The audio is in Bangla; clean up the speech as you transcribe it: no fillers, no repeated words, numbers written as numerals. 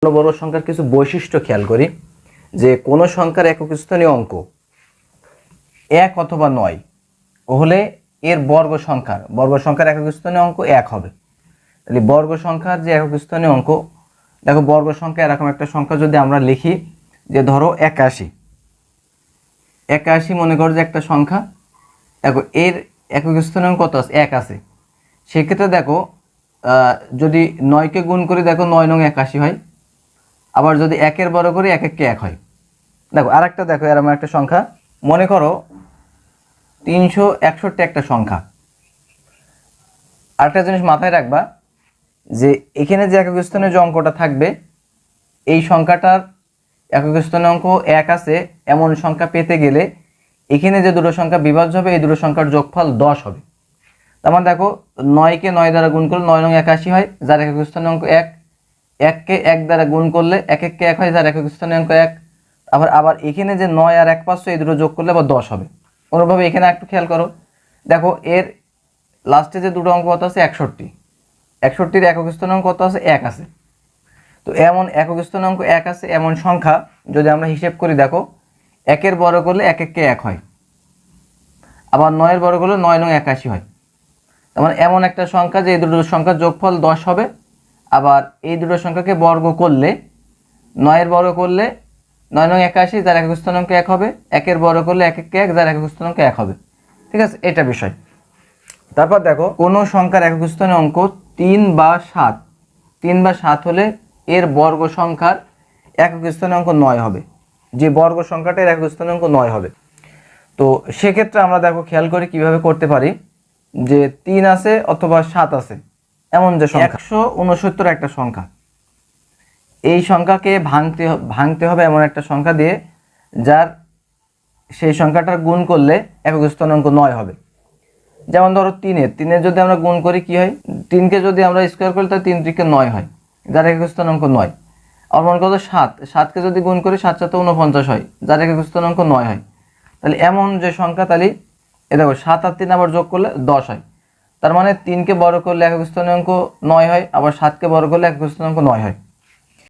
বর্গ সংখ্যার কিছু বৈশিষ্ট্য খেয়াল করি যে কোন সংখ্যার একক স্থানীয় অঙ্ক 1 অথবা 9 হলে এর বর্গ সংখ্যার একক স্থানীয় অঙ্ক 1 হবে। তাহলে বর্গ সংখ্যার যে একক স্থানীয় অঙ্ক, দেখো বর্গ সংখ্যা এরকম একটা সংখ্যা যদি আমরা লিখি যে ধরো 81 মনে করো যে একটা সংখ্যা, দেখো এর একক স্থানীয় অঙ্ক কত আছে? 1 আছে। সেক্ষেত্রে দেখো যদি 9কে গুণ করি, দেখো 9 নং 81 হয়। আবার যদি 1-এর বর্গ করি 1 1 হয়। দেখো আরেকটা দেখো এরকম একটা সংখ্যা, মনে করো 361 একটা সংখ্যা। আরেকটা জিনিস মাথায় রাখবা যে এখানে যে একক স্থানীয় যে অঙ্কটা থাকবে, এই সংখ্যাটার একক স্থানীয় অঙ্ক 1 আছে এমন সংখ্যা পেতে গেলে এখানে যে দুটো সংখ্যা বিভাজ্য হবে এই দুটো সংখ্যার যোগফল 10 হবে। তার মানে দেখো 9কে 9 দ্বারা গুণ করলে 9 নং 81 হয়, যার একক স্থানীয় অঙ্ক 1। 1কে 1 দ্বারা গুণ করলে 1 1 1 হয়, যার একক স্থানীয় অঙ্ক 1। আবার এখানে যে 9 আর 1 পাচ্ছ এই দুটো যোগ করলে আবার 10 হবে। অনুরূপভাবে এখানে একটু খেয়াল করো, দেখো এর লাস্টে যে দুটো অঙ্ক কত আছে? 61-এর একক স্থানীয় অঙ্ক কত আছে? 1 আছে। তো এমন একক স্থানীয় অঙ্ক 1 আছে এমন সংখ্যা যদি আমরা হিসেব করি, দেখো 1-এর বর্গ করলে 1 1 1 হয়, আবার 9-এর বর্গ করলে 9 নং 81 হয়। তার মানে এমন একটা সংখ্যা যে এই দুটো সংখ্যার যোগফল 10 হবে। আবার এই দুটো সংখ্যাকে বর্গ করলে 9-এর বর্গ করলে 9 নং 81, যার একক স্থানাঙ্ক 1 হবে। 1-এর বর্গ করলে 1 1 1, যার একক স্থানাঙ্ক 1 হবে। ঠিক আছে, এটা বিষয়। তারপর দেখো কোন সংখ্যার একক স্থানীয় অঙ্ক 3 বা 7 হলে এর বর্গ সংখ্যার একক স্থানীয় অঙ্ক 9 হবে। যে বর্গ সংখ্যাটার একক স্থানীয় অঙ্ক 9 হবে। তো সেক্ষেত্রে আমরা দেখো খেয়াল করে কিভাবে করতে পারি যে 3 আছে অথবা 7 আছে এমন যে সংখ্যা 169 একটা সংখ্যা, এই সংখ্যাকে ভাঙতে হবে এমন একটা সংখ্যা দিয়ে যার সেই সংখ্যাটার গুণ করলে একক স্থানাঙ্ক 9 হবে। যেমন ধরো 3-এর যদি আমরা গুণ করি কি হয়? 3কে যদি আমরা স্কোয়ার করি তাহলে 3 3 9 হয়, যার একক স্থানাঙ্ক 9। আর মনে করো 7কে যদি গুণ করি 7 7 49 হয়, যার একক স্থানাঙ্ক 9 হয়। তাহলে এমন যে সংখ্যা, তাহলে এ দেখো 7 আর 3 আবার যোগ করলে 10 হয়। তার মানে 3কে বর্গ করলে একক স্থানাঙ্ক 9 হয়, আবার 7কে বর্গ করলে একক স্থানাঙ্ক 9 হয়।